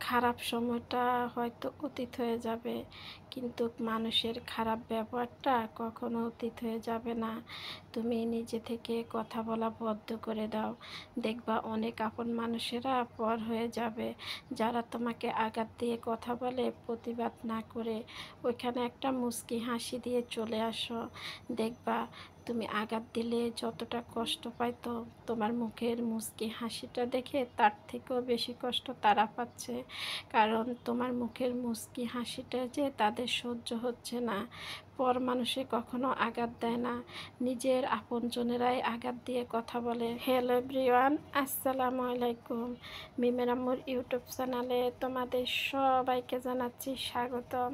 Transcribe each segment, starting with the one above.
খারাপ সময়টা হয়তো অতীত হয়ে যাবে, কিন্তু মানুষের খারাপ ব্যবহারটা কখনো অতীত হয়ে যাবে না। তুমি নিজে থেকে কথা বলা বন্ধ করে দাও। দেখবা অনেক আপন মানুষেরা পর হয়ে যাবে। যারা তোমাকে আঘাত দিয়ে কথা বলে, প্রতিবাদ না করে ওইখানে একটা মুচকি হাসি দিয়ে চলে আসো। দেখবা তুমি আঘাত দিলে যতটা কষ্ট পাইতো, তোমার মুখের মুচকি হাসিটা দেখে তার থেকেও বেশি কষ্ট তারা পাচ্ছে। কারণ তোমার মুখের মুচকি হাসিটা যে তাদের সহ্য হচ্ছে না। পর মানুষে কখনো আঘাত দেয় না, নিজের আপনজনেরাই আঘাত দিয়ে কথা বলে। হ্যালো এভরিওয়ান, আসসালামু আলাইকুম। মিমের আম্মুর ইউটিউব চ্যানেলে তোমাদের সবাইকে জানাচ্ছি স্বাগতম।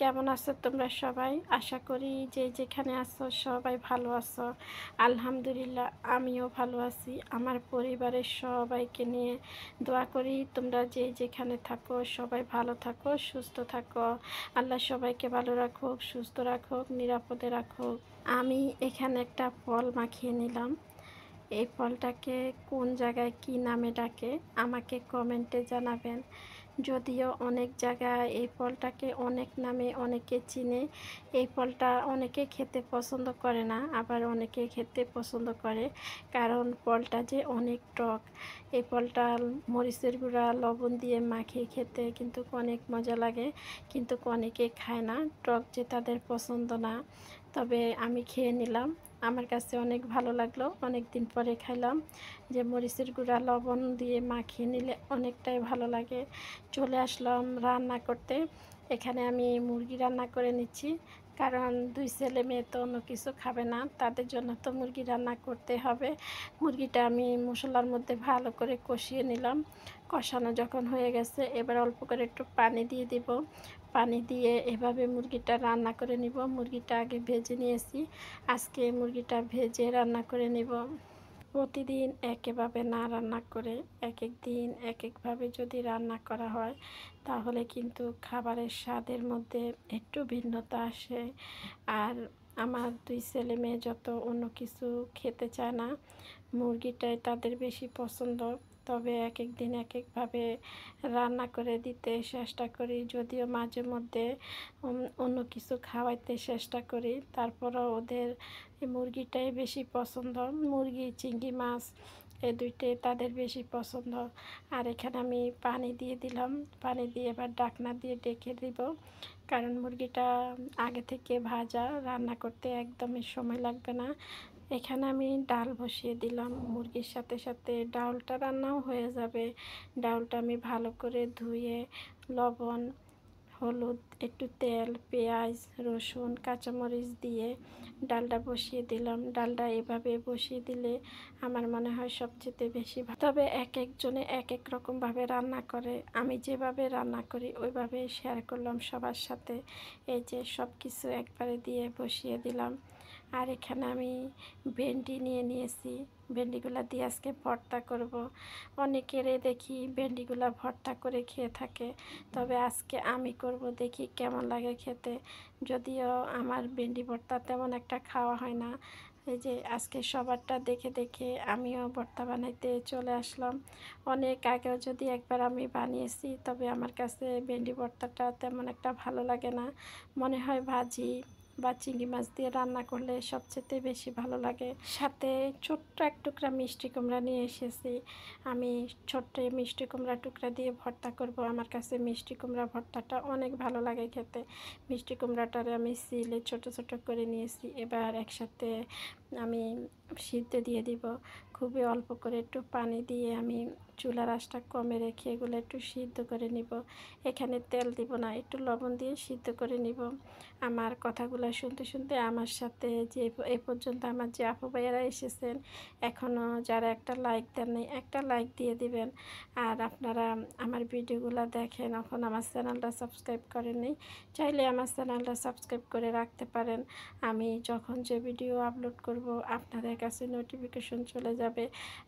কেমন আছো তোমরা সবাই? আশা করি যে যেখানে আছো সবাই ভালো আছো। আলহামদুলিল্লাহ, আমিও ভালো আছি। আমার পরিবারের সবাইকে নিয়ে দোয়া করি তোমরা যে যেখানে থাকো সবাই ভালো থাকো, সুস্থ থাকো। আল্লাহ সবাইকে ভালো রাখুক, সুস্থ রাখুক, নিরাপদে রাখুক। আমি এখানে একটা ফল মাখিয়ে নিলাম। এই ফলটাকে কোন জায়গায় কি নামে ডাকে আমাকে কমেন্টে জানাবেন। যদিও অনেক জায়গায় এই ফলটাকে অনেক নামে অনেকে চিনে। এই ফলটা অনেকে খেতে পছন্দ করে না, আবার অনেকে খেতে পছন্দ করে, কারণ ফলটা যে অনেক টক। এই ফলটা মরিচের গুঁড়া লবণ দিয়ে মাখিয়ে খেতে কিন্তু অনেক মজা লাগে, কিন্তু অনেকে খায় না, টক যে তাদের পছন্দ না। তবে আমি খেয়ে নিলাম, আমার কাছে অনেক ভালো লাগলো। অনেক দিন পরে খাইলাম যে মরিচের গুঁড়া লবণ দিয়ে মাখিয়ে নিলে অনেকটাই ভালো লাগে। চলে আসলাম রান্না করতে। এখানে আমি মুরগি রান্না করে নিচ্ছি, কারণ দুই ছেলে মেয়ে তো অন্য কিছু খাবে না, তাদের জন্য তো মুরগি রান্না করতে হবে। মুরগিটা আমি মশলার মধ্যে ভালো করে কষিয়ে নিলাম। কষানো যখন হয়ে গেছে, এবার অল্প করে একটু পানি দিয়ে দিব। পানি দিয়ে এভাবে মুরগিটা রান্না করে নিব। মুরগিটা আগে ভেজে নিয়েছি, আজকে মুরগিটা ভেজে রান্না করে নিব। প্রতিদিন একইভাবে না রান্না করে এক এক দিন এক একভাবে যদি রান্না করা হয়, তাহলে কিন্তু খাবারের স্বাদের মধ্যে একটু ভিন্নতা আসে। আর আমার দুই ছেলে মেয়ে যত অন্য কিছু খেতে চায় না, মুরগিটাই তাদের বেশি পছন্দ। তবে এক এক দিন এক একভাবে রান্না করে দিতে চেষ্টা করি, যদিও মাঝে মধ্যে অন্য কিছু খাওয়াইতে চেষ্টা করি, তারপরও ওদের এই মুরগিটাই বেশি পছন্দ। মুরগি, চিংড়ি মাছ এই দুইটাই তাদের বেশি পছন্দ। আর এখানে আমি পানি দিয়ে দিলাম। পানি দিয়ে এবার ঢাকনা দিয়ে ঢেকে দিব, কারণ মুরগিটা আগে থেকে ভাজা, রান্না করতে একদমই সময় লাগবে না। এখানে আমি ডাল বসিয়ে দিলাম, মুরগির সাথে সাথে ডালটা রান্নাও হয়ে যাবে। ডালটা আমি ভালো করে ধুয়ে লবণ, হলুদ, একটু তেল, পেঁয়াজ, রসুন, কাঁচামরিচ দিয়ে ডালটা বসিয়ে দিলাম। ডালটা এভাবে বসিয়ে দিলে আমার মনে হয় সবচেয়ে বেশি ভালো। তবে এক একজনে এক এক রকমভাবে রান্না করে, আমি যেভাবে রান্না করি ওইভাবে শেয়ার করলাম সবার সাথে। এই যে সব কিছু একবারে দিয়ে বসিয়ে দিলাম। আর এখানে আমি ভেন্ডি নিয়ে নিয়েছি, ভেন্ডিগুলো দিয়ে আজকে ভর্তা করব। অনেকেরই দেখি ভেন্ডিগুলো ভর্তা করে খেয়ে থাকে, তবে আজকে আমি করব, দেখি কেমন লাগে খেতে। যদিও আমার ভেন্ডি ভর্তা তেমন একটা খাওয়া হয় না, এই যে আজকে সবারটা দেখে দেখে আমিও ভর্তা বানাইতে চলে আসলাম। অনেক আগেও যদি একবার আমি বানিয়েছি, তবে আমার কাছে ভেন্ডি ভর্তাটা তেমন একটা ভালো লাগে না। মনে হয় ভাজি বা চিংড়ি মাছ দিয়ে রান্না করলে সবচেয়ে বেশি ভালো লাগে। সাথে ছোট্ট এক টুকরা মিষ্টি কুমড়া নিয়ে এসেছি, আমি ছোট্ট মিষ্টি কুমড়া টুকরা দিয়ে ভর্তা করব। আমার কাছে মিষ্টি কুমড়া ভর্তাটা অনেক ভালো লাগে খেতে। মিষ্টি কুমড়াটারে আমি সিলে ছোট ছোট করে নিয়েছি, এবার একসাথে আমি সিদ্ধ দিয়ে দিব। খুবই অল্প করে একটু পানি দিয়ে আমি চুলার আঁচটা কমে রেখে এগুলো একটু সিদ্ধ করে নিব। এখানে তেল দিব না, একটু লবণ দিয়ে সিদ্ধ করে নিব। আমার কথাগুলো শুনতে শুনতে আমার সাথে যে এ পর্যন্ত আমার যে আপু ভাইয়ারা এসেছেন, এখনও যারা একটা লাইক দেন নাই, একটা লাইক দিয়ে দিবেন। আর আপনারা আমার ভিডিওগুলো দেখেন, এখন আমার চ্যানেলটা সাবস্ক্রাইব করেননি, চাইলে আমার চ্যানেলটা সাবস্ক্রাইব করে রাখতে পারেন। আমি যখন যে ভিডিও আপলোড করব আপনাদের কাছে নোটিফিকেশন চলে যাবে।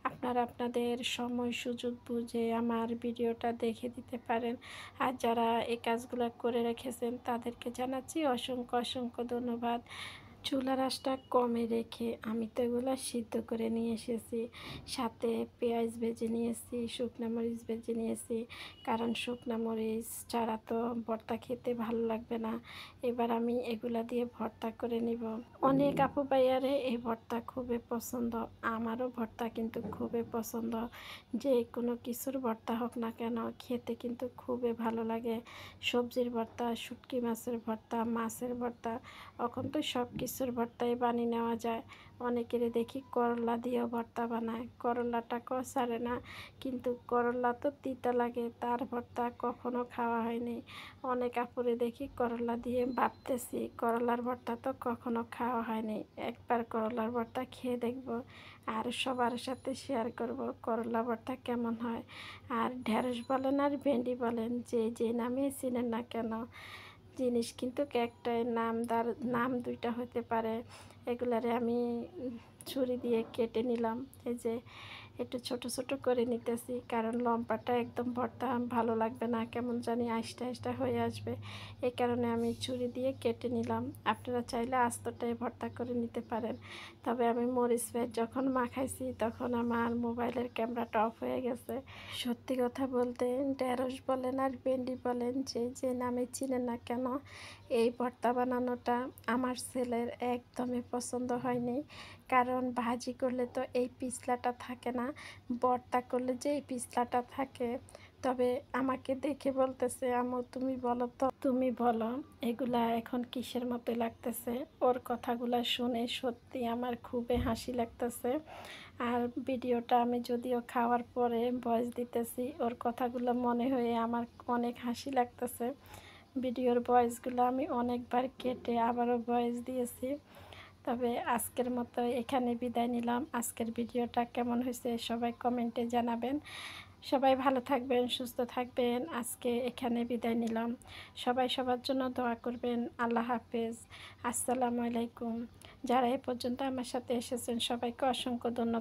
আপনারা আপনাদের সময় সুযোগ বুঝে আমার ভিডিওটা দেখে দিতে পারেন। আর যারা এই কাজগুলো করে রেখেছেন তাদেরকে জানাচ্ছি অসংখ্য অসংখ্য ধন্যবাদ। চুলার আঁচটা কমে রেখে আমি তো এগুলো সিদ্ধ করে নিয়ে এসেছি, সাথে পেঁয়াজ ভেজে নিয়েছি, শুকনো মরিচ ভেজে নিয়েছি, কারণ শুকনো মরিচ ছাড়া তো ভর্তা খেতে ভালো লাগবে না। এবার আমি এগুলা দিয়ে ভর্তা করে নিব। অনেক আপু ভাইয়ারে এই ভর্তা খুবই পছন্দ, আমারও ভর্তা কিন্তু খুবই পছন্দ। যে কোনো কিছুর ভর্তা হোক না কেন খেতে কিন্তু খুবই ভালো লাগে। সবজির ভর্তা, শুটকি মাছের ভর্তা, মাছের ভর্তা, এখন তো সব কিছুর ভর্তাই বানিয়ে নেওয়া যায়। অনেকেরই দেখি করলা দিয়েও ভর্তা বানায়, করলাটা ছাড়ে না, কিন্তু করলা তো তিতা লাগে, তার ভর্তা কখনো খাওয়া হয়নি। অনেক আপুরে দেখি করলা দিয়ে ভাবতেছি, করলার ভর্তা তো কখনো খাওয়া হয়নি, একবার করলার ভর্তা খেয়ে দেখব আর সবার সাথে শেয়ার করব করলা ভর্তা কেমন হয়। আর ঢেঁড়স বলেন আর ভেন্ডি বলেন, যে যে নামে চিনেন না কেন, জিনিস কিন্তু একটাই, নাম দুইটা হতে পারে। এগুলারে আমি ছুরি দিয়ে কেটে নিলাম, এই যে একটু ছোট ছোট করে নিতেছি, কারণ লম্বাটা একদম ভর্তা ভালো লাগবে না, কেমন জানি আইসটা আইসটা হয়ে আসবে। এই কারণে আমি ছুরি দিয়ে কেটে নিলাম। আপনারা চাইলে আস্তটাই ভর্তা করে নিতে পারেন। তবে আমি মরিচ পেঁয়াজ যখন মাখাইছি তখন আমার মোবাইলের ক্যামেরাটা অফ হয়ে গেছে। সত্যি কথা বলতে, ঢেঁড়স বলেন আর ভেন্ডি বলেন, যে যে নামে চিনেন না কেন, এই ভর্তা বানানোটা আমার ছেলের একদমই পছন্দ হয়নি। কারণ ভাজি করলে তো এই পিছলাটা থাকে না, ভর্তা করলে যে এই পিছলাটা থাকে। তবে আমাকে দেখে বলতেছে, আম্মু তুমি বলো তো, তুমি বলো এগুলা এখন কিসের মতো লাগতেছে। ওর কথাগুলা শুনে সত্যি আমার খুবই হাসি লাগতেছে। আর ভিডিওটা আমি যদিও খাওয়ার পরে ভয়েস দিতেছি, ওর কথাগুলো মনে হয়ে আমার অনেক হাসি লাগতেছে। ভিডিওর ভয়েসগুলো আমি অনেকবার কেটে আবারও ভয়েস দিয়েছি। তবে আজকের মতো এখানে বিদায় নিলাম। আজকের ভিডিওটা কেমন হয়েছে সবাই কমেন্টে জানাবেন। সবাই ভালো থাকবেন, সুস্থ থাকবেন। আজকে এখানে বিদায় নিলাম। সবাই সবার জন্য দোয়া করবেন। আল্লাহ হাফেজ। আসসালামু আলাইকুম। যারা এ পর্যন্ত আমার সাথে এসেছেন সবাইকে অসংখ্য ধন্যবাদ।